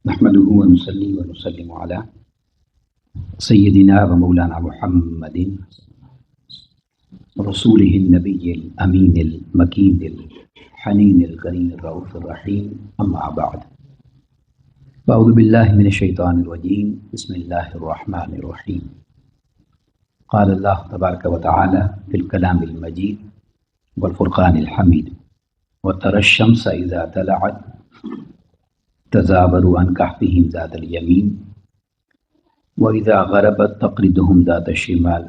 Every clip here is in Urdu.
نحمده ونصلي ونسلم على سيدنا ومولانا محمد رسوله النبي الأمين المكين الحنين الكريم الرؤوف الرحيم أما بعد فأعوذ بالله من الشيطان الرجيم بسم الله الرحمن الرحيم قال الله تبارك وتعالى في الكلام المجيد والفرقان الحميد وترى الشمس إذا طلعت تزاوروا عن كهفهم ذات اليمين وإذا غربت تقرضهم ذات الشمال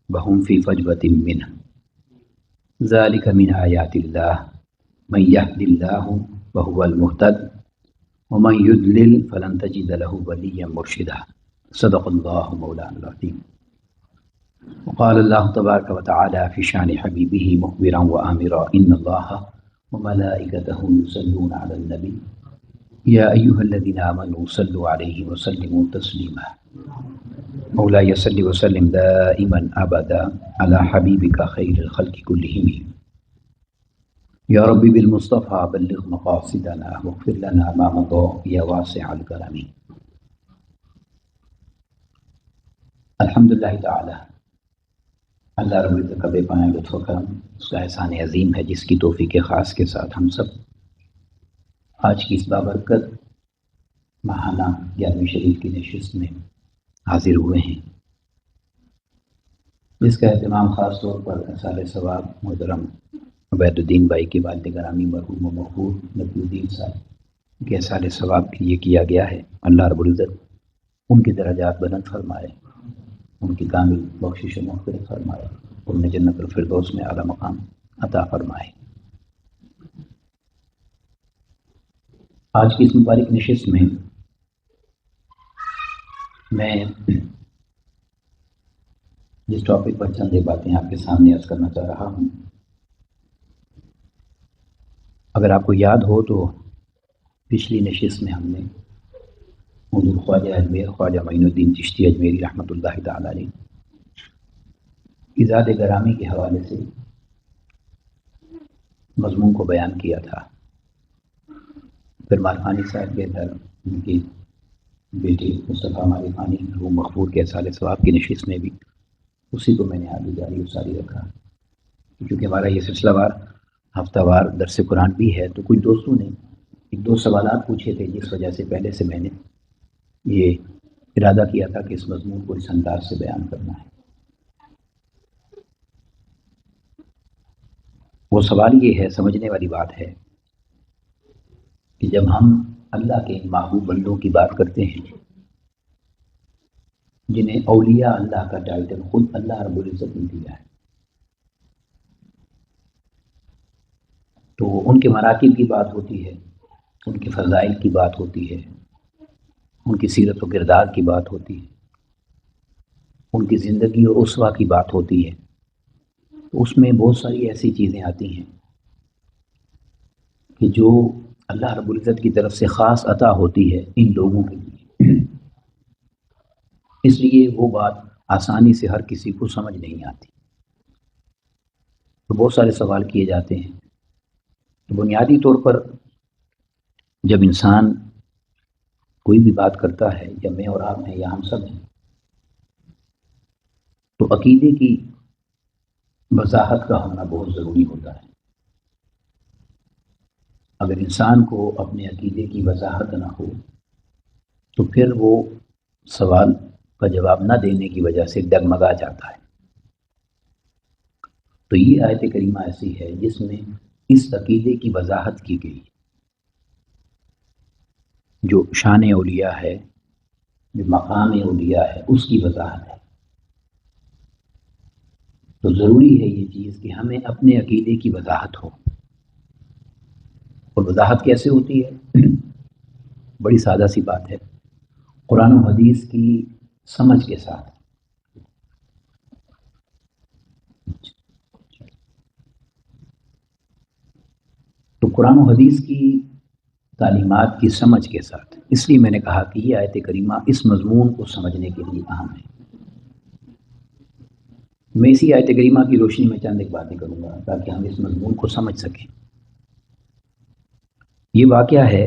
وهم في فجوة منه ذلك من آيات الله من يهد الله وهو المهتد ومن يضلل فلن تجد له وليا مرشدا صدق الله مولانا العظيم. وقال الله تبارك وتعالى في شان حبيبه مخبرا وآمرا إن الله وملائكته يصلون على النبي يا أيها الذين آمنوا صلوا عليه وسلموا تسليما. مولاي صل وسلم دائما أبدا على حبيبك خير الخلق كلهم. يا ربي بالمصطفى بلغ مقاصدنا واغفر لنا ما مضى يا واسع الكرم. الحمدللہ تعالی اللہ رب العزت کا بے پناہ لطف و کرم، اس کا احسان عظیم ہے جس کی توفیق خاص کے ساتھ ہم سب آج کی اس بابرکت ماہانہ 11ویں شریف کی نشست میں حاضر ہوئے ہیں، جس کا اہتمام خاص طور پر اصال ثواب محترم عبید الدین بھائی کے والد گرامی مرحوم و مغفور نبی الدین صاحب کے اصال ثواب کے لیے کیا گیا ہے۔ اللہ رب العزت ان کے درجات بلند فرمائے، ان کی کامل بخشش و مغفرت فرمائے، انہیں جنت الفردوس میں اعلیٰ مقام عطا فرمائے۔ آج کی اس مبارک نشست میں میں جس ٹاپک پر چند باتیں آپ کے سامنے عرض کرنا چاہ رہا ہوں، اگر آپ کو یاد ہو تو پچھلی نشست میں ہم نے حضور خواجہ اجمیر خواجہ معین الدین چشتی اجمیری رحمۃ اللہ تعالی علیہ کی ذات گرامی کے حوالے سے مضمون کو بیان کیا تھا۔ پھر مالخانی صاحب کے گھر ان کی بیٹی مصطفیٰ مالخانی وہ مغفور کے اصال ثواب کی نشست میں بھی اسی کو میں نے آگے جاری و ساری رکھا، کیونکہ ہمارا یہ سلسلہ وار ہفتہ وار درس قرآن بھی ہے، تو کچھ دوستوں نے ایک دو سوالات پوچھے تھے، جس وجہ سے پہلے سے میں نے یہ ارادہ کیا تھا کہ اس مضمون کو اس انداز سے بیان کرنا ہے۔ وہ سوال یہ ہے، سمجھنے والی بات ہے کہ جب ہم اللہ کے محبوب بندوں کی بات کرتے ہیں جنہیں اولیاء اللہ کا ٹائٹل خود اللہ رب العزت نے دیا ہے، تو ان کے مراکب کی بات ہوتی ہے، ان کے فضائل کی بات ہوتی ہے، ان کی سیرت و کردار کی بات ہوتی ہے، ان کی زندگی اور اسوہ کی بات ہوتی ہے، تو اس میں بہت ساری ایسی چیزیں آتی ہیں کہ جو اللہ رب العزت کی طرف سے خاص عطا ہوتی ہے ان لوگوں کے لیے، اس لیے وہ بات آسانی سے ہر کسی کو سمجھ نہیں آتی، تو بہت سارے سوال کیے جاتے ہیں۔ تو بنیادی طور پر جب انسان کوئی بھی بات کرتا ہے، یا میں اور آپ ہیں یا ہم سب ہیں، تو عقیدے کی وضاحت کا ہونا بہت ضروری ہوتا ہے۔ اگر انسان کو اپنے عقیدے کی وضاحت نہ ہو تو پھر وہ سوال کا جواب نہ دینے کی وجہ سے ڈگمگا جاتا ہے۔ تو یہ آیت کریمہ ایسی ہے جس میں اس عقیدے کی وضاحت کی گئی، جو شان اولیاء ہے، جو مقام اولیاء ہے، اس کی وضاحت ہے۔ تو ضروری ہے یہ چیز کہ ہمیں اپنے عقیدے کی وضاحت ہو، اور وضاحت کیسے ہوتی ہے؟ بڑی سادہ سی بات ہے، قرآن و حدیث کی سمجھ کے ساتھ۔ تو قرآن و حدیث کی تعلیمات کی سمجھ کے ساتھ، اس لیے میں نے کہا کہ یہ آیت کریمہ اس مضمون کو سمجھنے کے لیے اہم ہے۔ میں اسی آیت کریمہ کی روشنی میں چند ایک باتیں کروں گا تاکہ ہم اس مضمون کو سمجھ سکیں۔ یہ واقعہ ہے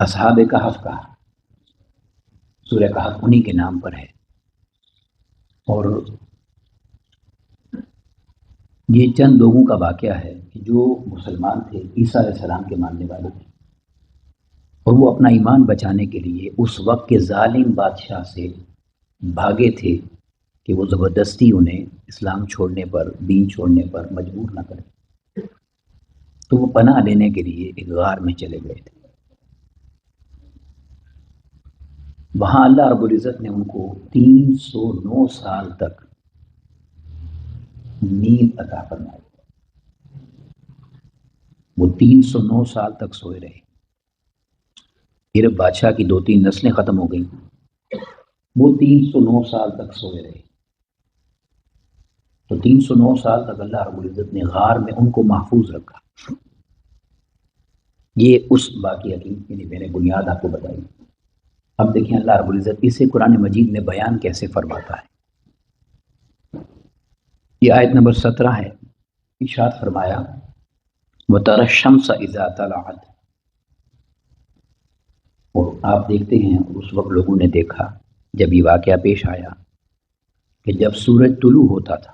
اصحاب کہف کا سورہ کہف انہی کے نام پر ہے، اور یہ چند لوگوں کا واقعہ ہے کہ جو مسلمان تھے، عیسیٰ علیہ السلام کے ماننے والے تھے، اور وہ اپنا ایمان بچانے کے لیے اس وقت کے ظالم بادشاہ سے بھاگے تھے کہ وہ زبردستی انہیں اسلام چھوڑنے پر، دین چھوڑنے پر مجبور نہ کرے، تو وہ پناہ لینے کے لیے ایک غار میں چلے گئے تھے۔ وہاں اللہ رب العزت نے ان کو 309 سال تک نیند عطا فرمائی۔ وہ 309 سال تک سوئے رہے۔ پھر بادشاہ کی 2-3 نسلیں ختم ہو گئیں، وہ 309 سال تک سوئے رہے۔ تو 309 سال تک اللہ رب العزت نے غار میں ان کو محفوظ رکھا۔ یہ اس واقعہ کی یعنی میں نے بنیاد آپ کو بتائی۔ اب دیکھیں اللہ رب العزت اسے قرآن مجید میں بیان کیسے فرماتا ہے۔ یہ آیت نمبر 17 ہے۔ ارشاد فرمایا وَتَرَى الشَّمْسَ إِذَا طَلَعَتْ، اور آپ دیکھتے ہیں، اور اس وقت لوگوں نے دیکھا جب یہ واقعہ پیش آیا کہ جب سورج طلوع ہوتا تھا۔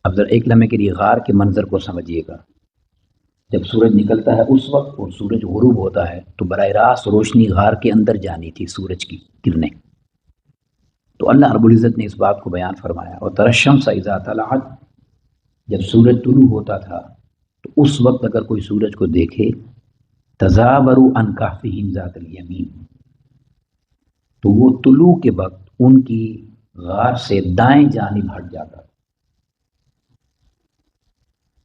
اب ذرا ایک لمحے کے لیے غار کے منظر کو سمجھیے گا۔ جب سورج نکلتا ہے اس وقت اور سورج غروب ہوتا ہے تو براہ راست روشنی غار کے اندر جانی تھی، سورج کی کرنیں۔ تو اللہ رب العزت نے اس بات کو بیان فرمایا، اور تَرَى الشَّمْسَ إِذَا طَلَعَتْ، جب سورج طلوع ہوتا تھا تو اس وقت اگر کوئی سورج کو دیکھے تَزَاوَرُوا عَنْ كَهْفِهِمْ ذَاتَ الْيَمِينِ، تو وہ طلوع کے وقت ان کی غار سے دائیں جانب ہٹ جاتا تھا،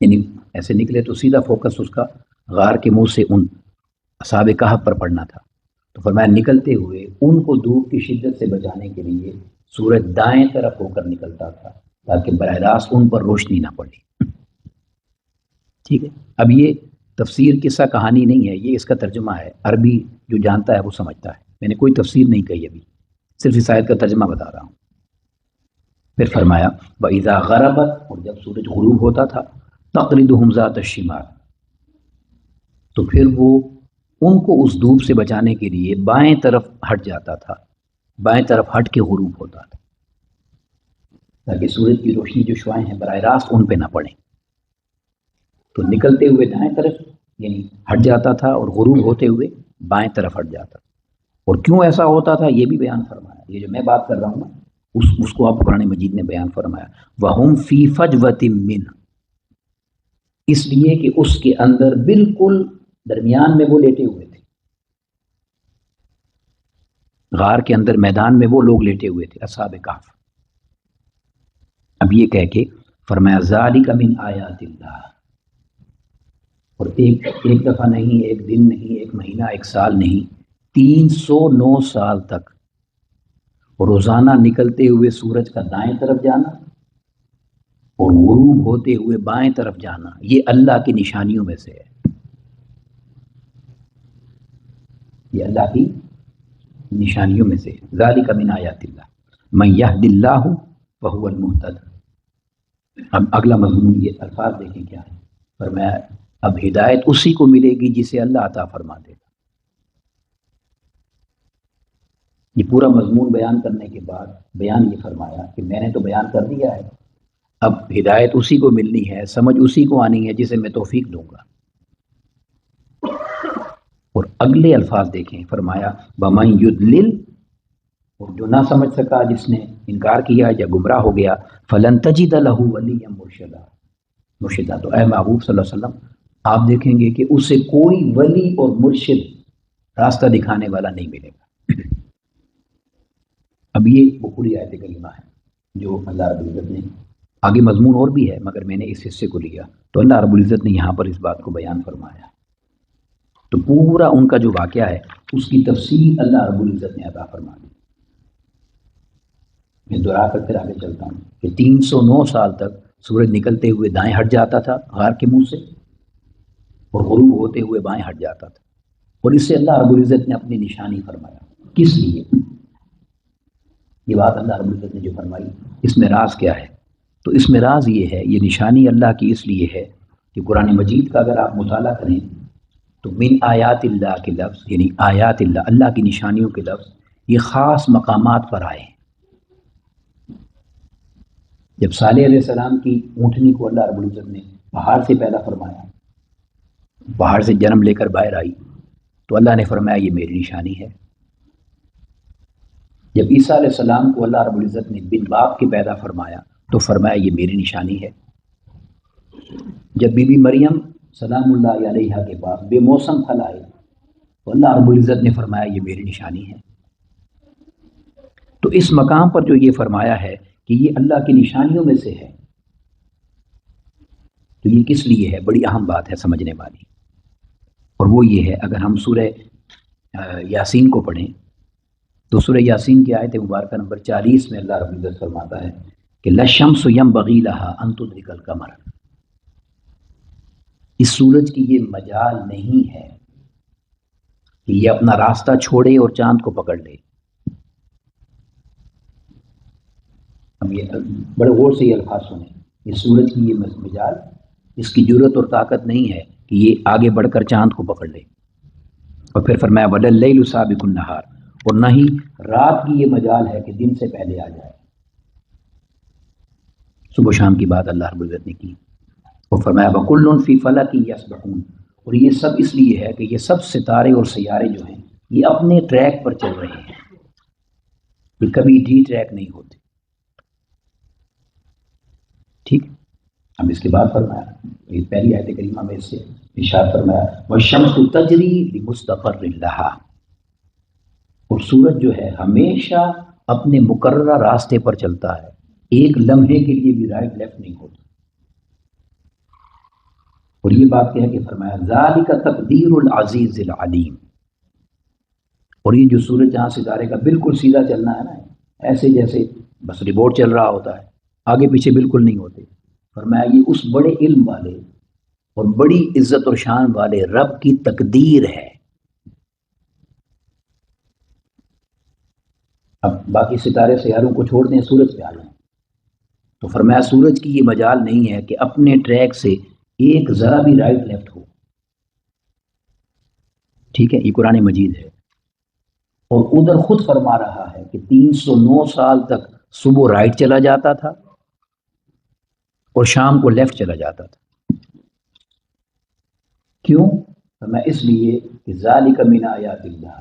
یعنی ایسے نکلے تو سیدھا فوکس اس کا غار کے منہ سے ان اصحاب کہف پر پڑنا تھا۔ تو فرمایا نکلتے ہوئے ان کو دھوپ کی شدت سے بچانے کے لیے سورج دائیں طرف ہو کر نکلتا تھا تاکہ براہ راست ان پر روشنی نہ پڑے۔ ٹھیک ہے، اب یہ تفسیر قصہ کہانی نہیں ہے، یہ اس کا ترجمہ ہے۔ عربی جو جانتا ہے وہ سمجھتا ہے، میں نے کوئی تفسیر نہیں کہی ابھی، صرف اس آیت کا ترجمہ بتا رہا ہوں۔ پھر فرمایا وَإِذَا غَرَبَتْ، اور جب سورج غروب ہوتا تھا تَقْرِضُهُمْ ذَاتَ الشِّمَالِ، تو پھر وہ ان کو اس دھوپ سے بچانے کے لیے بائیں طرف ہٹ جاتا تھا، بائیں طرف ہٹ کے غروب ہوتا تھا تاکہ سورج کی روشنی جو شعاعیں ہیں براہ راست ان پہ نہ پڑیں۔ تو نکلتے ہوئے دائیں طرف یعنی ہٹ جاتا تھا، اور غروب ہوتے ہوئے بائیں طرف ہٹ جاتا تھا۔ اور کیوں ایسا ہوتا تھا یہ بھی بیان فرمایا۔ یہ جو میں بات کر رہا ہوں نا اس کو آپ قرآن مجید نے بیان فرمایا وَهُمْ فِي فَجْوَةٍ مِّنْهُ، اس لیے کہ اس کے اندر بالکل درمیان میں وہ لیٹے ہوئے تھے، غار کے اندر میدان میں وہ لوگ لیٹے ہوئے تھے اصحاب کہف۔ اب یہ کہہ کے فرمایا ذَلِكَ مِنْ آیَاتِ اللَّهِ، اور ایک دفعہ نہیں، ایک دن نہیں، ایک مہینہ، ایک سال نہیں، 309 سال تک روزانہ نکلتے ہوئے سورج کا دائیں طرف جانا اور غروب ہوتے ہوئے بائیں طرف جانا، یہ اللہ کی نشانیوں میں سے ہے۔ یہ اللہ کی نشانیوں میں سے ذَلِكَ مِنْ آیَاتِ اللَّهِ مَنْ يَهْدِ اللَّهُ فَهُوَ الْمُهْتَدِ۔ اب اگلا مضمون یہ الفاظ دیکھیں کیا ہے۔ فرمایا اب ہدایت اسی کو ملے گی جسے اللہ عطا فرما دے گا۔ یہ پورا مضمون بیان کرنے کے بعد بیان یہ فرمایا کہ میں نے تو بیان کر دیا ہے، اب ہدایت اسی کو ملنی ہے، سمجھ اسی کو آنی ہے جسے میں توفیق دوں گا۔ اور اگلے الفاظ دیکھیں، فرمایا بَمَن يُضْلِلْ، اور جو نہ سمجھ سکا، جس نے انکار کیا یا گمراہ ہو گیا، فَلَن تَجِدَ لَهُ وَلِيًّا مُرْشِدًا، تو اے محبوب صلی اللہ علیہ وسلم آپ دیکھیں گے کہ اسے کوئی ولی اور مرشد راستہ دکھانے والا نہیں ملے گا۔ اب یہ وہ پوری آیت کریمہ ہے جو اللہ رب العزت نے، آگے مضمون اور بھی ہے مگر میں نے اس حصے کو لیا، تو اللہ رب العزت نے یہاں پر اس بات کو بیان فرمایا۔ تو پورا ان کا جو واقعہ ہے اس کی تفصیل اللہ رب العزت نے عطا فرما دی۔ میں دہرا کر پھر آگے چلتا ہوں کہ 309 سال تک سورج نکلتے ہوئے دائیں ہٹ جاتا تھا غار کے منہ سے، اور غروب ہوتے ہوئے بائیں ہٹ جاتا تھا، اور اس سے اللہ رب العزت نے اپنی نشانی فرمایا۔ کس لیے یہ بات اللہ رب العزت نے جو فرمائی، اس میں راز کیا ہے؟ تو اس میں راز یہ ہے، یہ نشانی اللہ کی اس لیے ہے کہ قرآن مجید کا اگر آپ مطالعہ کریں تو من آیات اللہ کے لفظ یعنی آیات اللہ، اللہ کی نشانیوں کے لفظ یہ خاص مقامات پر آئے ہیں۔ جب صالح علیہ السلام کی اونٹنی کو اللہ رب العزت نے پہاڑ سے پیدا فرمایا، پہاڑ سے جنم لے کر باہر آئی، تو اللہ نے فرمایا یہ میری نشانی ہے۔ جب عیسیٰ علیہ السلام کو اللہ رب العزت نے بن باپ کے پیدا فرمایا تو فرمایا یہ میری نشانی ہے۔ جب بی بی مریم سلام اللہ علیہا کے پاس بے موسم پھل آئے تو اللہ رب العزت نے فرمایا یہ میری نشانی ہے۔ تو اس مقام پر جو یہ فرمایا ہے کہ یہ اللہ کی نشانیوں میں سے ہے، تو یہ کس لیے ہے؟ بڑی اہم بات ہے سمجھنے والی، اور وہ یہ ہے اگر ہم سورہ یاسین کو پڑھیں تو سورہ یاسین کی آیت مبارکہ نمبر 40 میں اللہ رب العزت فرماتا ہے کہ لَلشَّمْسُ يَنبَغِي لَهَا أَن تُدْرِكَ الْقَمَرَ، اس سورج کی یہ مجال نہیں ہے کہ یہ اپنا راستہ چھوڑے اور چاند کو پکڑ لے۔ ہم یہ بڑے غور سے یہ الفاظ سنیں، یہ سورج کی یہ مجال، اس کی جرت اور طاقت نہیں ہے کہ یہ آگے بڑھ کر چاند کو پکڑ لے۔ اور پھر فرمایا وَلَلَّيْلُ سَابِقُ النَّهَارِ، اور نہ ہی رات کی یہ مجال ہے کہ دن سے پہلے آ جائے۔ صبح و شام کی بات اللہ رب العزت نے کی، اور فرمایا وَكُلٌّ فِي فَلَكٍ يَسْبَحُونَ، اور یہ سب اس لیے ہے کہ یہ سب ستارے اور سیارے جو ہیں یہ اپنے ٹریک پر چل رہے ہیں، یہ کبھی ڈی ٹریک نہیں ہوتے۔ ٹھیک، اب اس کے بعد فرمایا، یہ پہلی آیت کریمہ میں اس سے ارشاد فرمایا وَالشَّمْسُ تَجْرِي لِمُسْتَقَرٍّ لَهَا، اور سورج جو ہے ہمیشہ اپنے مقررہ راستے پر چلتا ہے، ایک لمحے کے لیے بھی رائٹ لیفٹ نہیں ہوتا۔ اور یہ بات کہہ کے فرمایا ذَلِكَ تَقْدِيرُ الْعَزِيزِ الْعَلِيمِ، اور یہ جو سورج جہاں ستارے کا بالکل سیدھا چلنا ہے نا، ایسے جیسے بس ریبورٹ چل رہا ہوتا ہے، آگے پیچھے بالکل نہیں ہوتے۔ فرمایا یہ اس بڑے علم والے اور بڑی عزت اور شان والے رب کی تقدیر ہے۔ اب باقی ستارے سیاروں کو چھوڑ دیں، سورج پہ آ جائیں، تو فرمایا سورج کی یہ مجال نہیں ہے کہ اپنے ٹریک سے ایک ذرا بھی رائٹ لیفٹ ہو۔ ٹھیک ہے، یہ قرآن مجید ہے، اور ادھر خود فرما رہا ہے کہ 309 سال تک صبح رائٹ چلا جاتا تھا اور شام کو لیفٹ چلا جاتا تھا۔ کیوں؟ فرمایا اس لیے کہ ذَلِكَ مِنْ آیاتِ اللہ،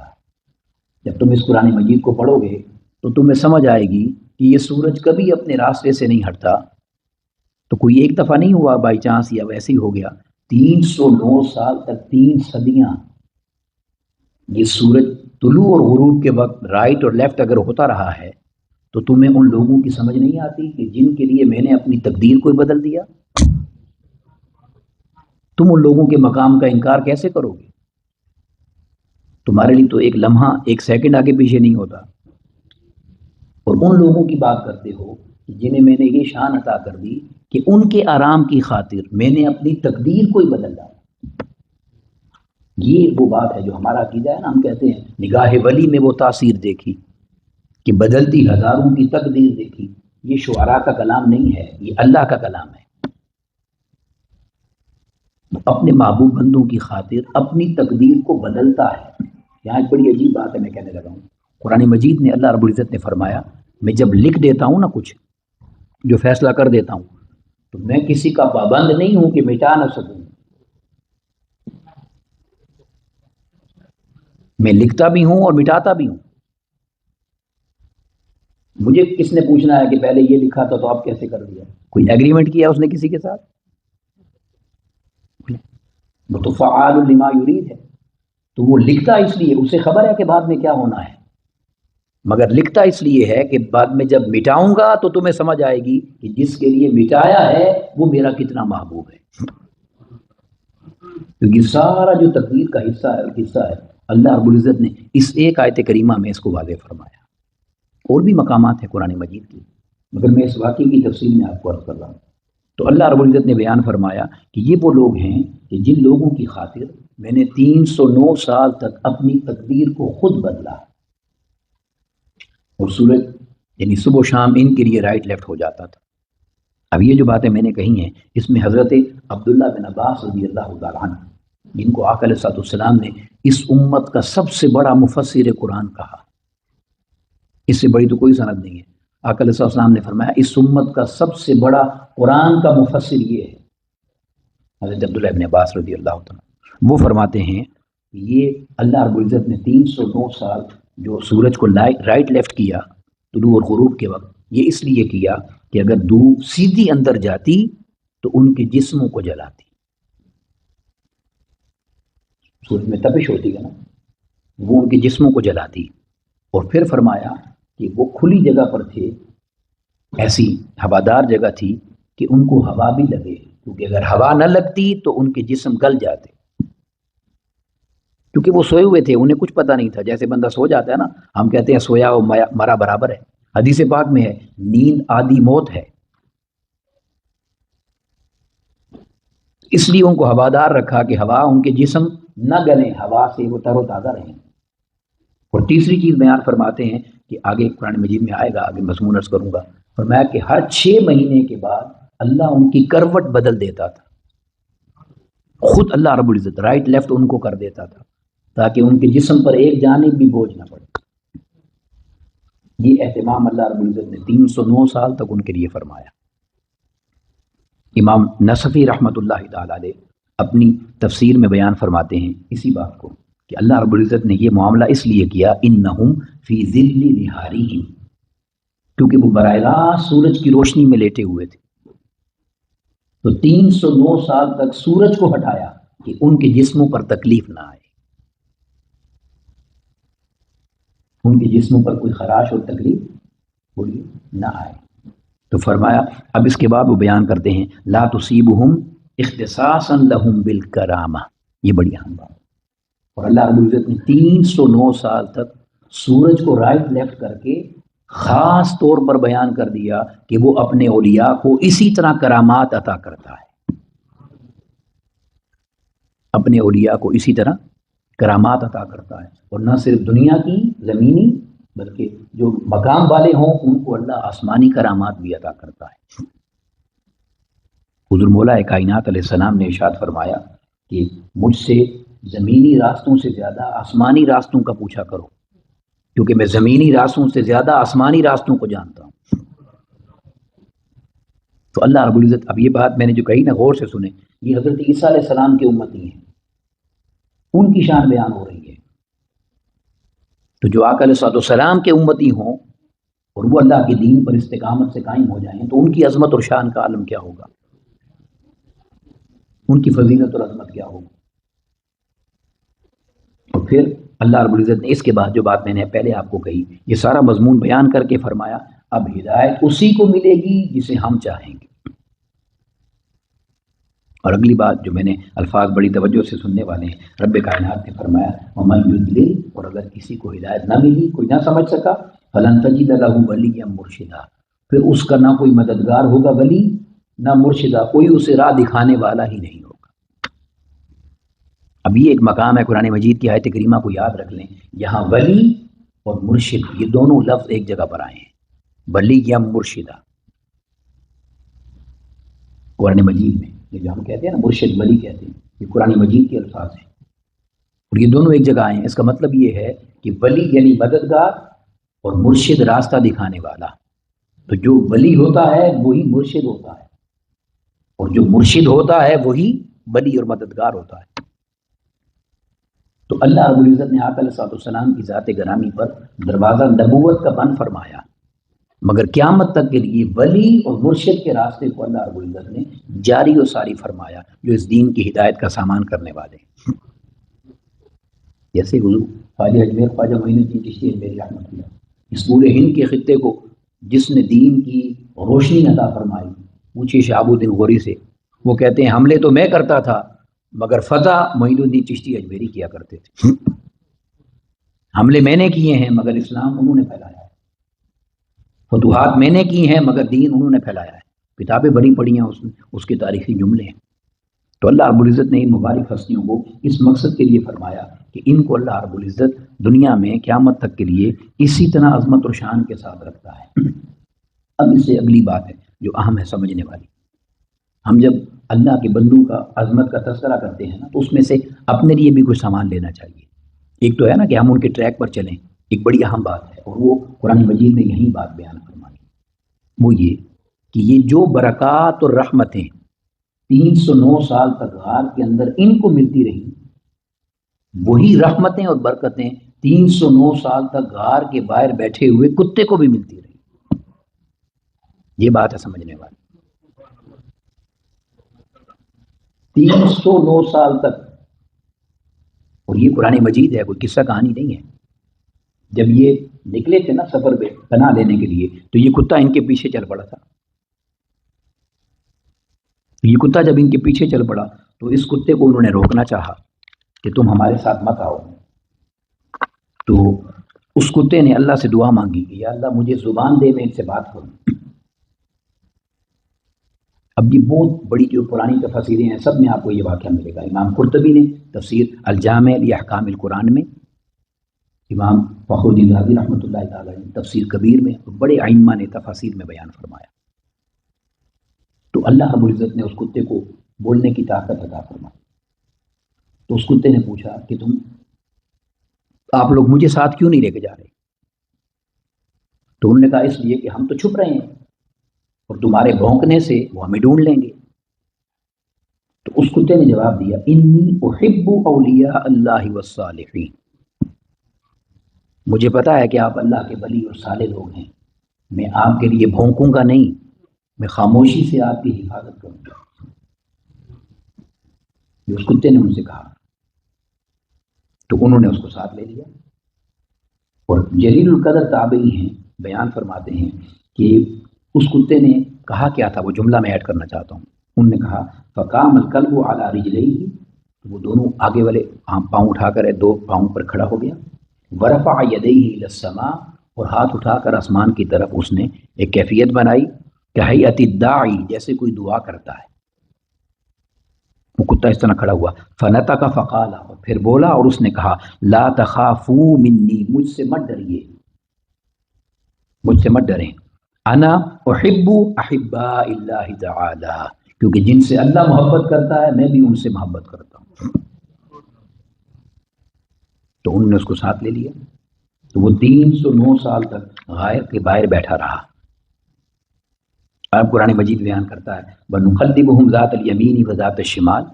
جب تم اس قرآن مجید کو پڑھو گے تو تمہیں سمجھ آئے گی کہ یہ سورج کبھی اپنے راستے سے نہیں ہٹتا، تو کوئی ایک دفعہ نہیں ہوا بائی چانس یا ویسے ہی ہو گیا، 309 سال تک 3 صدیاں یہ سورج طلوع اور غروب کے وقت رائٹ اور لیفٹ اگر ہوتا رہا ہے، تو تمہیں ان لوگوں کی سمجھ نہیں آتی کہ جن کے لیے میں نے اپنی تقدیر کو بدل دیا؟ تم ان لوگوں کے مقام کا انکار کیسے کرو گے؟ تمہارے لیے تو ایک لمحہ ایک سیکنڈ آگے پیچھے نہیں ہوتا، اور ان لوگوں کی بات کرتے ہو جنہیں میں نے یہ شان عطا کر دی کہ ان کے آرام کی خاطر میں نے اپنی تقدیر کو ہی بدل ڈالا۔ یہ وہ بات ہے جو ہمارا عقیدہ ہے نا، ہم کہتے ہیں نگاہ ولی میں وہ تاثیر دیکھی کہ بدلتی ہزاروں کی تقدیر دیکھی۔ یہ شعراء کا کلام نہیں ہے، یہ اللہ کا کلام ہے۔ اپنے محبوب بندوں کی خاطر اپنی تقدیر کو بدلتا ہے۔ یہاں ایک بڑی عجیب بات ہے، میں کہنے لگا ہوں، قرآن مجید نے اللہ رب العزت نے فرمایا میں جب لکھ دیتا ہوں نا کچھ، جو فیصلہ کر دیتا ہوں، تو میں کسی کا پابند نہیں ہوں کہ مٹا نہ سکوں۔ میں لکھتا بھی ہوں اور مٹاتا بھی ہوں۔ مجھے کس نے پوچھنا ہے کہ پہلے یہ لکھا تھا تو آپ کیسے کر دیا؟ کوئی ایگریمنٹ کیا اس نے کسی کے ساتھ؟ وہ تو فعال لما یرید ہے، تو وہ لکھتا اس لیے، اسے خبر ہے کہ بعد میں کیا ہونا ہے، مگر لکھتا اس لیے ہے کہ بعد میں جب مٹاؤں گا تو تمہیں سمجھ آئے گی کہ جس کے لیے مٹایا ہے وہ میرا کتنا محبوب ہے۔ کیونکہ سارا جو تقدیر کا حصہ ہے اللہ رب العزت نے اس ایک آیت کریمہ میں اس کو واضح فرمایا۔ اور بھی مقامات ہیں قرآن مجید کی، مگر میں اس واقعے کی تفصیل میں آپ کو عرض کر رہا ہوں۔ تو اللہ رب العزت نے بیان فرمایا کہ یہ وہ لوگ ہیں کہ جن لوگوں کی خاطر میں نے 309 سال تک اپنی تقدیر کو خود بدلا، اور سورج یعنی صبح و شام ان کے لیے رائٹ لیفٹ ہو جاتا تھا۔ اب یہ جو باتیں میں نے کہی ہیں، اس میں حضرت عبداللہ بن عباس رضی اللہ تعالیٰ عنہ جن کو آقا علیہ السلام نے اس امت کا سب سے بڑا مفسر قرآن کہا، اس سے بڑی تو کوئی سند نہیں ہے۔ آقا علیہ السلام نے فرمایا اس امت کا سب سے بڑا قرآن کا مفسر یہ ہے، حضرت عبداللہ ابن عباس رضی اللہ تعالیٰ۔ وہ فرماتے ہیں یہ اللہ رب العزت نے 309 سال جو سورج کو رائٹ لیفٹ کیا طلوع اور غروب کے وقت، یہ اس لیے کیا کہ اگر دھوپ سیدھی اندر جاتی تو ان کے جسموں کو جلاتی، سورج میں تپش ہوتی ہے نا، وہ ان کے جسموں کو جلاتی۔ اور پھر فرمایا کہ وہ کھلی جگہ پر تھے، ایسی ہوادار جگہ تھی کہ ان کو ہوا بھی لگے، کیونکہ اگر ہوا نہ لگتی تو ان کے جسم گل جاتے، کیونکہ وہ سوئے ہوئے تھے، انہیں کچھ پتہ نہیں تھا۔ جیسے بندہ سو جاتا ہے نا، ہم کہتے ہیں سویا اور مرا برابر ہے، حدیث پاک میں ہے نیند آدھی موت ہے۔ اس لیے ان کو ہوادار رکھا کہ ہوا ان کے جسم نہ گلیں، ہوا سے وہ تر و تازہ رہیں۔ اور تیسری چیز بیان فرماتے ہیں کہ آگے قرآن مجید میں آئے گا، آگے مضمون عرض کروں گا، فرمایا کہ ہر 6 مہینے کے بعد اللہ ان کی کروٹ بدل دیتا تھا، خود اللہ رب العزت رائٹ لیفٹ ان کو کر دیتا تھا، تاکہ ان کے جسم پر ایک جانب بھی بوجھ نہ پڑے۔ یہ اہتمام اللہ رب العزت نے 309 سال تک ان کے لیے فرمایا۔ امام نصفی رحمۃ اللہ تعالی علیہ اپنی تفسیر میں بیان فرماتے ہیں اسی بات کو کہ اللہ رب العزت نے یہ معاملہ اس لیے کیا انہم فی ظل نہارہم، کیونکہ وہ براہ راست سورج کی روشنی میں لیٹے ہوئے تھے، تو 309 سال تک سورج کو ہٹایا کہ ان کے جسموں پر تکلیف نہ آئے، ان کے جسموں پر کوئی خراش اور تکلیف بولیے نہ آئے۔ تو فرمایا اب اس کے بعد وہ بیان کرتے ہیں لا تصیبہم اختصاصا لہم بالکرامہ، یہ بڑی اہم بات۔ اور اللہ رب العزت نے 309 سال تک سورج کو رائٹ لیفٹ کر کے خاص طور پر بیان کر دیا کہ وہ اپنے اولیاء کو اسی طرح کرامات عطا کرتا ہے، اپنے اولیاء کو اسی طرح کرامات عطا کرتا ہے، اور نہ صرف دنیا کی زمینی بلکہ جو مقام والے ہوں ان کو اللہ آسمانی کرامات بھی عطا کرتا ہے۔ حضور مولا کائنات علیہ السلام نے ارشاد فرمایا کہ مجھ سے زمینی راستوں سے زیادہ آسمانی راستوں کا پوچھا کرو، کیونکہ میں زمینی راستوں سے زیادہ آسمانی راستوں کو جانتا ہوں۔ تو اللہ رب العزت، اب یہ بات میں نے جو کہی نا غور سے سنیں، یہ حضرت عیسیٰ علیہ السلام کے امتی ہیں، ان کی شان بیان ہو رہی ہے۔ تو جو آقا علیہ السلام کے امتی ہوں اور وہ اللہ کے دین پر استقامت سے قائم ہو جائیں تو ان کی عظمت اور شان کا عالم کیا ہوگا، ان کی فضیلت اور عظمت کیا ہوگی۔ اور پھر اللہ رب العزت نے اس کے بعد جو بات میں نے پہلے آپ کو کہی، یہ سارا مضمون بیان کر کے فرمایا اب ہدایت اسی کو ملے گی جسے ہم چاہیں گے۔ اور اگلی بات جو میں نے الفاظ بڑی توجہ سے سننے والے ہیں، رب کائنات نے فرمایا وَمَن يُضْلِلْ، اور اگر کسی کو ہدایت نہ ملی، کوئی نہ سمجھ سکا، فَلَن تَجِدَ لَهُ وَلِيًّا مُرْشِدًا، پھر اس کا نہ کوئی مددگار ہوگا ولی، نہ مرشدہ، کوئی اسے راہ دکھانے والا ہی نہیں ہوگا۔ اب یہ ایک مقام ہے قرآن مجید کی آیت کریمہ کو یاد رکھ لیں، یہاں ولی اور مرشد یہ دونوں لفظ ایک جگہ پر آئے ہیں، ولی یا مرشدہ قرآن مجید میں، یہ جو ہم کہتے ہیں نا مرشد ولی کہتے ہیں، یہ قرآن مجید کے الفاظ ہیں، اور یہ دونوں ایک جگہ آئے ہیں۔ اس کا مطلب یہ ہے کہ ولی یعنی مددگار اور مرشد راستہ دکھانے والا۔ تو جو ولی ہوتا ہے وہی مرشد ہوتا ہے، اور جو مرشد ہوتا ہے وہی ولی اور مددگار ہوتا ہے۔ تو اللہ رب العزت نے آقا علیہ السلام کی ذات گرامی پر دروازہ نبوت کا بند فرمایا، مگر قیامت تک کے لیے ولی اور مرشد کے راستے کو اللہ رب العزت نے جاری و ساری فرمایا، جو اس دین کی ہدایت کا سامان کرنے والے ہیں۔ جیسے حضور خواجہ اجمیر خواجہ معین الدین چشتی اجمیری رحمۃ اللہ، اس پورے ہند کے خطے کو جس نے دین کی روشنی عطا فرمائی، پوچھیے شہاب الدین غوری سے، وہ کہتے ہیں حملے تو میں کرتا تھا مگر فتح معین الدین چشتی اجمیری کیا کرتے تھے۔ حملے میں نے کیے ہیں مگر اسلام انہوں نے پھیلایا ہے، فتوحات میں نے کی ہیں مگر دین انہوں نے پھیلایا ہے، کتابیں بڑی پڑھی ہیں اس کے تاریخی جملے ہیں۔ تو اللہ رب العزت نے ان مبارک ہستیوں کو اس مقصد کے لیے فرمایا کہ ان کو اللہ رب العزت دنیا میں قیامت تک کے لیے اسی طرح عظمت اور شان کے ساتھ رکھتا ہے۔ اب اس سے اگلی بات ہے جو اہم ہے سمجھنے والی، ہم جب اللہ کے بندوں کا عظمت کا تذکرہ کرتے ہیں نا تو اس میں سے اپنے لیے بھی کچھ سامان لینا چاہیے. ایک تو ہے نا کہ ہم ان کے ٹریک پر چلیں، ایک بڑی اہم بات ہے، اور وہ قرآن مجید نے یہی بات بیان فرمائی، وہ یہ کہ یہ جو برکات اور رحمتیں 309 سال تک غار کے اندر ان کو ملتی رہی، وہی رحمتیں اور برکتیں 309 سال تک غار کے باہر بیٹھے ہوئے کتے کو بھی ملتی رہی. یہ بات ہے سمجھنے والی. 309 سال تک. اور یہ قرآن مجید ہے، کوئی قصہ کہانی نہیں ہے. جب یہ نکلے تھے نا سفر پہ پناہ لینے کے لیے، تو یہ کتا ان کے پیچھے چل پڑا تھا. یہ کتا جب ان کے پیچھے چل پڑا تو اس کتے کو انہوں نے روکنا چاہا کہ تم ہمارے ساتھ مت آؤ. تو اس کتے نے اللہ سے دعا مانگی کہ یا اللہ مجھے زبان دے، میں ان سے بات کروں. اب یہ بہت بڑی جو پرانی تفاسیریں ہیں سب میں آپ کو یہ واقعہ ملے گا. امام قرطبی نے تفسیر الجامع لاحکام القرآن میں، امام فخر الدین رازی رحمۃ اللہ تعالی نے تفسیر کبیر میں، بڑے ائمہ نے تفاسیر میں بیان فرمایا. تو اللہ رب العزت نے اس کتے کو بولنے کی طاقت عطا فرمائی. تو اس کتے نے پوچھا کہ آپ لوگ مجھے ساتھ کیوں نہیں لے کے جا رہے؟ تو انہوں نے کہا اس لیے کہ ہم تو چھپ رہے ہیں اور تمہارے بھونکنے سے وہ ہمیں ڈھونڈ لیں گے. تو اس کتے نے جواب دیا انی احب اولیاء اللہ والصالحین، مجھے پتا ہے کہ آپ اللہ کے ولی اور صالح لوگ ہیں، میں آپ کے لیے بھونکوں گا نہیں، میں خاموشی سے آپ کی حفاظت کروں گا. یہ اس کتے نے ان سے کہا. تو انہوں نے اس کو ساتھ لے لیا. اور جلیل القدر تابعی ہیں، بیان فرماتے ہیں کہ اس کتے نے کہا کیا تھا، وہ جملہ میں ایڈ کرنا چاہتا ہوں. انہوں نے کہا فقام الکلب علی رجلیہ، وہ دونوں آگے والے پاؤں اٹھا کر دو پاؤں پر کھڑا ہو گیا. ورفع یدیہ الی السماء، اور ہاتھ اٹھا کر آسمان کی طرف اس نے ایک کیفیت بنائی کہیئت الداعی، جیسے کوئی دعا کرتا ہے. وہ کتا اس طرح کھڑا ہوا. فنطق فقال، اور پھر بولا اور اس نے کہا لا تخافوا منی، مجھ سے مت ڈریے، مجھ سے مت ڈریں. انا احب احباء اللہ تعالی، کیونکہ جن سے اللہ محبت کرتا ہے میں بھی ان سے محبت کرتا ہوں. تو انہوں نے اس کو ساتھ لے لیا. تو وہ 309 سال تک غار کے باہر بیٹھا رہا. اب قرآن مجید بیان کرتا ہے وَنُقَلِّبُهُمْ ذَاتَ الْيَمِينِ وَذَاتَ الشِّمَالِ،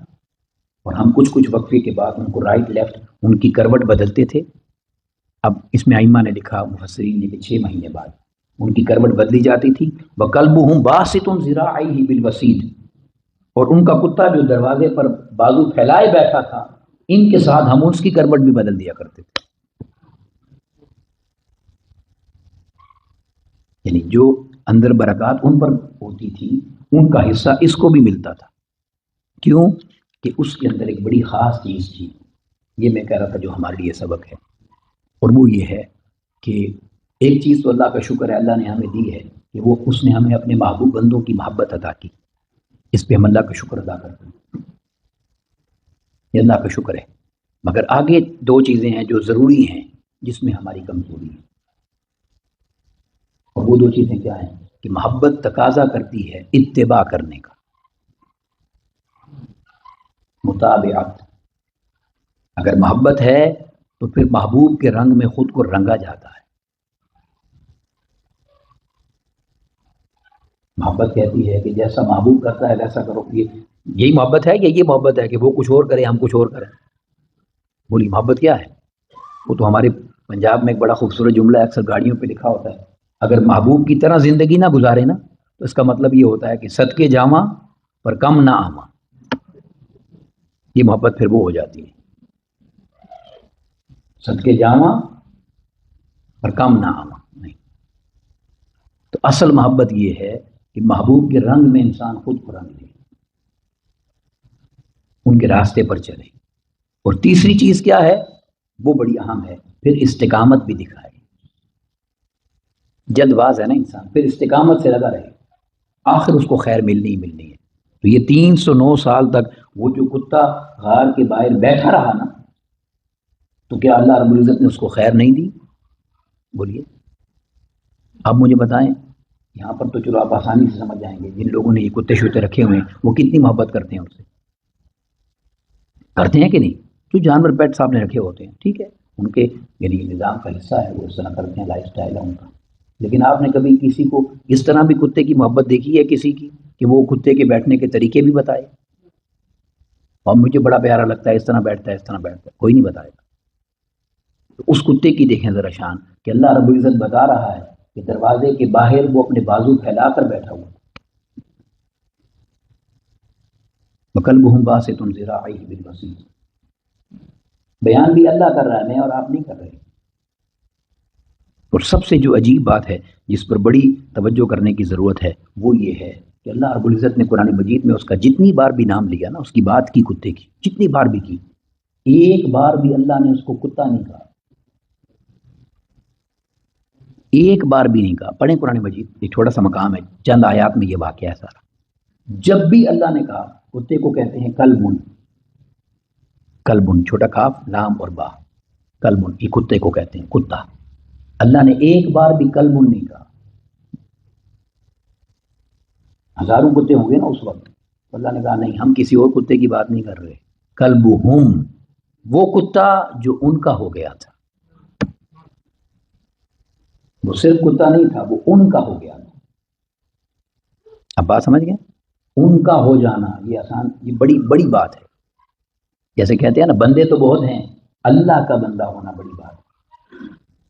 اور ہم کچھ وقفے کے بعد ان کو رائٹ لیفٹ ان کی کروٹ بدلتے تھے. اب اس میں ائمہ نے لکھا، مفسرین نے، کہ 6 مہینے بعد ان کی کروٹ بدلی جاتی تھی. وَقَلْبُهُمْ بَاسِطٌ ذِرَاعَيْهِ بِالْوَسِيدِ، اور ان کا کتا جو دروازے پر بازو پھیلائے بیٹھا تھا، ان کے ساتھ ہم اس کی کروٹ بھی بدل دیا کرتے تھے. یعنی جو اندر برکات ان پر ہوتی تھی ان کا حصہ اس کو بھی ملتا تھا. کیوں؟ کہ اس کے اندر ایک بڑی خاص چیز تھی. یہ میں کہہ رہا تھا جو ہمارے لیے سبق ہے، اور وہ یہ ہے کہ ایک چیز تو اللہ کا شکر ہے اللہ نے ہمیں دی ہے کہ وہ اس نے ہمیں اپنے محبوب بندوں کی محبت عطا کی. اس پہ ہم اللہ کا شکر ادا کرتے ہیں، یہ اللہ کا شکر ہے. مگر آگے 2 چیزیں ہیں جو ضروری ہیں جس میں ہماری کمزوری ہے. اور وہ 2 چیزیں کیا ہیں کہ محبت تقاضا کرتی ہے اتباع کرنے کا، متابعت. اگر محبت ہے تو پھر محبوب کے رنگ میں خود کو رنگا جاتا ہے. محبت کہتی ہے کہ جیسا محبوب کرتا ہے ویسا کرو. یہی محبت ہے کہ یہ محبت ہے کہ وہ کچھ اور کرے ہم کچھ اور کریں؟ بولی محبت کیا ہے؟ وہ تو ہمارے پنجاب میں ایک بڑا خوبصورت جملہ اکثر گاڑیوں پہ لکھا ہوتا ہے، اگر محبوب کی طرح زندگی نہ گزارے نا تو اس کا مطلب یہ ہوتا ہے کہ صدقے جاواں پر کم نہ آواں. یہ محبت پھر وہ ہو جاتی ہے، صدقے جاواں پر کم نہ آواں نہیں. تو اصل محبت یہ ہے کہ محبوب کے رنگ میں انسان خود کو رنگ لے، ان کے راستے پر چلے. اور تیسری چیز کیا ہے، وہ بڑی اہم ہے، پھر استقامت بھی دکھائے. جلد باز ہے نا انسان، پھر استقامت سے لگا رہے، آخر اس کو خیر ملنی ہی ملنی ہے. تو یہ 309 سال تک وہ جو کتا غار کے باہر بیٹھا رہا نا، تو کیا اللہ رب العزت نے اس کو خیر نہیں دی؟ بولیے. اب مجھے بتائیں، یہاں پر تو چلو آپ آسانی سے سمجھ جائیں گے، جن لوگوں نے یہ کتے شتے رکھے ہوئے ہیں وہ کتنی محبت کرتے ہیں، ان سے کرتے ہیں کہ نہیں؟ تو جانور پیٹ صاحب نے رکھے ہوتے ہیں، ٹھیک ہے، ان کے یعنی نظام کا حصہ ہے، وہ اس طرح کرتے ہیں، لائف سٹائل ہے ان کا. لیکن آپ نے کبھی کسی کو اس طرح بھی کتے کی محبت دیکھی ہے کسی کی کہ وہ کتے کے بیٹھنے کے طریقے بھی بتائے اور مجھے بڑا پیارا لگتا ہے، اس طرح بیٹھتا ہے، اس طرح بیٹھتا ہے؟ کوئی نہیں بتائے گا. تو اس کتے کی دیکھیں ذرا شان کہ اللہ رب العزت بتا رہا ہے کہ دروازے کے باہر وہ اپنے بازو پھیلا کر بیٹھا ہوا. وَكَلْبُهُمْ بَاسِطٌ ذِرَاعَيْهِ بِالْوَصِيدِ. بیان بھی اللہ کر رہا ہے، میں اور آپ نہیں کر رہے. اور سب سے جو عجیب بات ہے جس پر بڑی توجہ کرنے کی ضرورت ہے وہ یہ ہے کہ اللہ رب العزت نے قرآن مجید میں اس کا جتنی بار بھی نام لیا نا، اس کی بات کی کتے کی، جتنی بار بھی کی، ایک بار بھی اللہ نے اس کو کتا نہیں کہا، ایک بار بھی نہیں کہا. پڑھیں قرآن مجید، یہ چھوٹا سا مقام ہے، چند آیات میں یہ واقعہ ہے سارا. جب بھی اللہ نے کہا کتے کو کہتے ہیں کلبن، کلبن چھوٹا کاف لام اور با، کلبن یہ کتے کو کہتے ہیں کتا. اللہ نے ایک بار بھی کلبن نہیں کہا. ہزاروں کتے ہوں گے نا اس وقت، اللہ نے کہا نہیں، ہم کسی اور کتے کی بات نہیں کر رہے. کلبہم، وہ کتا جو ان کا ہو گیا تھا، وہ صرف کتا نہیں تھا، وہ ان کا ہو گیا تھا. اب بات سمجھ گئے؟ ان کا ہو جانا یہ آسان، یہ بڑی بڑی بات ہے. جیسے کہتے ہیں نا بندے تو بہت ہیں، اللہ کا بندہ ہونا بڑی بات ہے.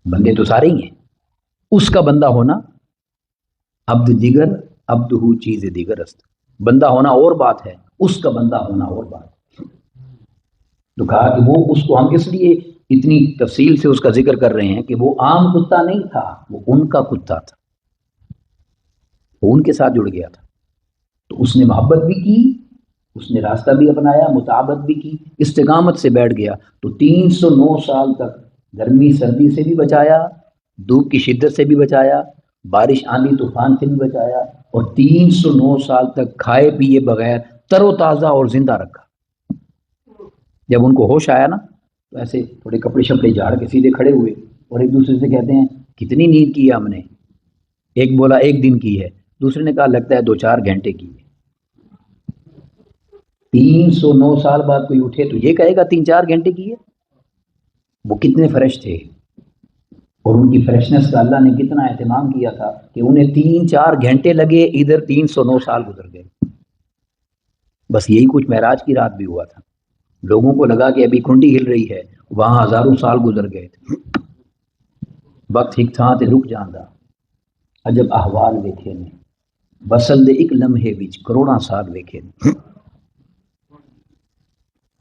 بندے تو سارے ہی ہیں، اس کا بندہ ہونا، عبد دیگر عبد ہو چیز دیگر است. بندہ ہونا اور بات ہے، اس کا بندہ ہونا اور بات ہے. تو کہا کہ وہ اس کو ہم اس لیے اتنی تفصیل سے اس کا ذکر کر رہے ہیں کہ وہ عام کتا نہیں تھا، وہ ان کا کتا تھا، وہ ان کے ساتھ جڑ گیا تھا. تو اس نے محبت بھی کی، اس نے راستہ بھی اپنایا، مطابقت بھی کی، استقامت سے بیٹھ گیا. تو 309 سال تک گرمی سردی سے بھی بچایا، دھوپ کی شدت سے بھی بچایا، بارش آندھی طوفان سے بھی بچایا، اور 309 سال تک کھائے پیے بغیر تر و تازہ اور زندہ رکھا. جب ان کو ہوش آیا نا تو ایسے تھوڑے کپڑے شپڑے جھاڑ کے سیدھے کھڑے ہوئے اور ایک دوسرے سے کہتے ہیں کتنی نیند کی ہے ہم نے. ایک بولا 1 دن کی ہے، دوسرے نے کہا لگتا ہے 2-4 گھنٹے کی ہے. 309 سال بعد کوئی اٹھے تو یہ کہے گا 3-4 گھنٹے کی ہے. وہ کتنے فریش تھے اور ان کی فریشنس کا اللہ نے کتنا اہتمام کیا تھا کہ انہیں 3-4 گھنٹے لگے، ادھر 309 سال گزر گئے. بس یہی کچھ معراج کی رات بھی ہوا تھا. لوگوں کو لگا کہ ابھی کنڈی ہل رہی ہے، وہاں ہزاروں سال گزر گئے تھے. وقت ہک تھا تے رک جاندا، عجب احوال ویکھے نے، بسل دے ایک لمحے وچ کروڑاں سال ویکھے نے.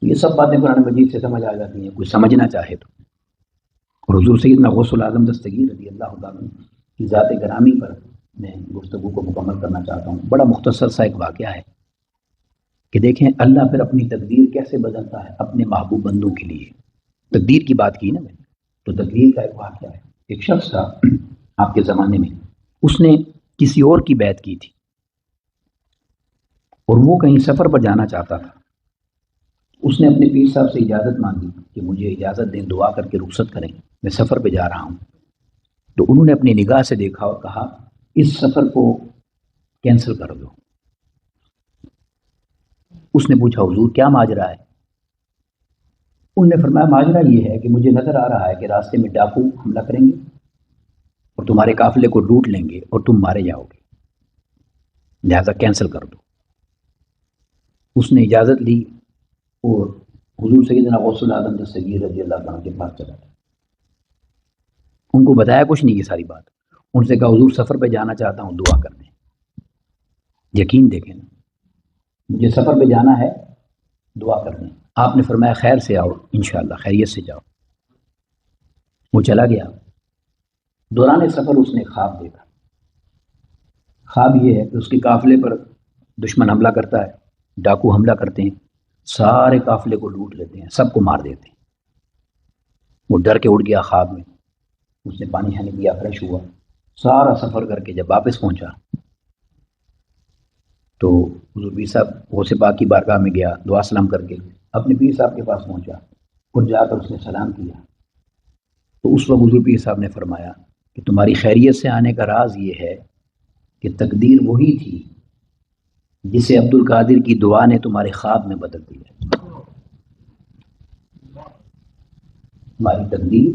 یہ سب باتیں قرآن مجید سے سمجھ آ جاتی ہیں کوئی سمجھنا چاہے تو. اور حضور سیدنا غوث العظم دستگیر رضی اللہ تعالیٰ عنہ کی ذات گرامی پر میں گفتگو کو مکمل کرنا چاہتا ہوں. بڑا مختصر سا ایک واقعہ ہے کہ دیکھیں اللہ پھر اپنی تقدیر کیسے بدلتا ہے اپنے محبوب بندوں کے لیے. تقدیر کی بات کی نا میں نے، تو تقدیر کا ایک واقعہ ہے. ایک شخص تھا آپ کے زمانے میں، اس نے کسی اور کی بیعت کی تھی اور وہ کہیں سفر پر جانا چاہتا تھا. اس نے اپنے پیر صاحب سے اجازت مانگی کہ مجھے اجازت دیں، دعا کر کے رخصت کریں، میں سفر پہ جا رہا ہوں. تو انہوں نے اپنی نگاہ سے دیکھا اور کہا اس سفر کو کینسل کر دو. اس نے پوچھا حضور کیا ماجرا ہے؟ انہوں نے فرمایا ماجرا یہ ہے کہ مجھے نظر آ رہا ہے کہ راستے میں ڈاکو حملہ کریں گے اور تمہارے قافلے کو لوٹ لیں گے اور تم مارے جاؤ گے، لہذا کینسل کر دو. اس نے اجازت لی اور حضور سیدنا غوث العظم دستگیر رضی اللہ عنہ کے پاس چلا گیا. ان کو بتایا کچھ نہیں یہ ساری بات. ان سے کہا حضور سفر پہ جانا چاہتا ہوں، دعا کر دیں. یقین دیکھیں نا، مجھے سفر پہ جانا ہے، دعا کر دیں. آپ نے فرمایا خیر سے آؤ، انشاءاللہ خیریت سے جاؤ. وہ چلا گیا. دوران سفر اس نے خواب دیکھا. خواب یہ ہے کہ اس کے قافلے پر دشمن حملہ کرتا ہے، ڈاکو حملہ کرتے ہیں، سارے قافلے کو لوٹ لیتے ہیں، سب کو مار دیتے ہیں. وہ ڈر کے اٹھ گیا خواب میں. اس نے پانی شانی پیا، فریش ہوا، سارا سفر کر کے جب واپس پہنچا تو حضور پیر صاحب غوث پاک کی بارگاہ میں گیا، دعا سلام کر کے اپنے پیر صاحب کے پاس پہنچا اور جا کر اس نے سلام کیا. تو اس وقت حضور پیر صاحب نے فرمایا کہ تمہاری خیریت سے آنے کا راز یہ ہے کہ تقدیر وہی تھی جسے عبد القادر کی دعا نے تمہارے خواب میں بدل دیا. تمہاری تقدیر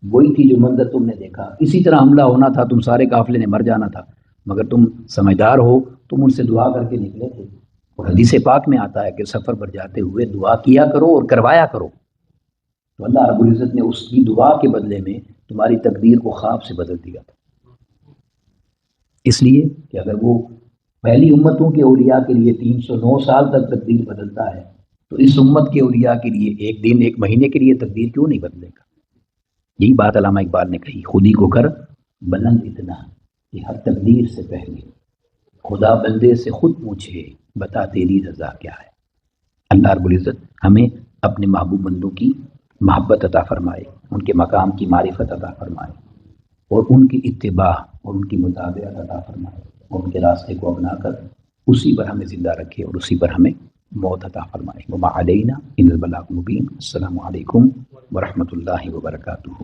وہی تھی جو منظر تم نے دیکھا، اسی طرح حملہ ہونا تھا، تم سارے قافلے نے مر جانا تھا، مگر تم سمجھدار ہو، تم ان سے دعا کر کے نکلے تھے۔ اور حدیث پاک میں آتا ہے کہ سفر پر جاتے ہوئے دعا کیا کرو اور کروایا کرو، تو اللہ رب العزت نے اس کی دعا کے بدلے میں تمہاری تقدیر کو خواب سے بدل دیا تھا۔ اس لیے کہ اگر وہ پہلی امتوں کے اولیاء کے لیے 309 سال تک تقدیر بدلتا ہے تو اس امت کے اولیاء کے لیے ایک دن ایک مہینے کے لیے تقدیر کیوں نہیں بدلے گا؟ یہی بات علامہ اقبال نے کہی، خودی کو کر بلند اتنا کہ ہر تقدیر سے پہلے خدا بندے سے خود پوچھے بتا تیری رضا کیا ہے۔ اللہ رب العزت ہمیں اپنے محبوب بندوں کی محبت عطا فرمائے، ان کے مقام کی معرفت عطا فرمائے، اور ان کی اتباع اور ان کی مطابقت عطا فرمائے، اور ان کے راستے کو اپنا کر اسی پر ہمیں زندہ رکھے اور اسی پر ہمیں موت عطا فرمائے۔ وما علینا الا البلاغ المبین۔ السلام علیکم ورحمۃ اللہ وبرکاتہ۔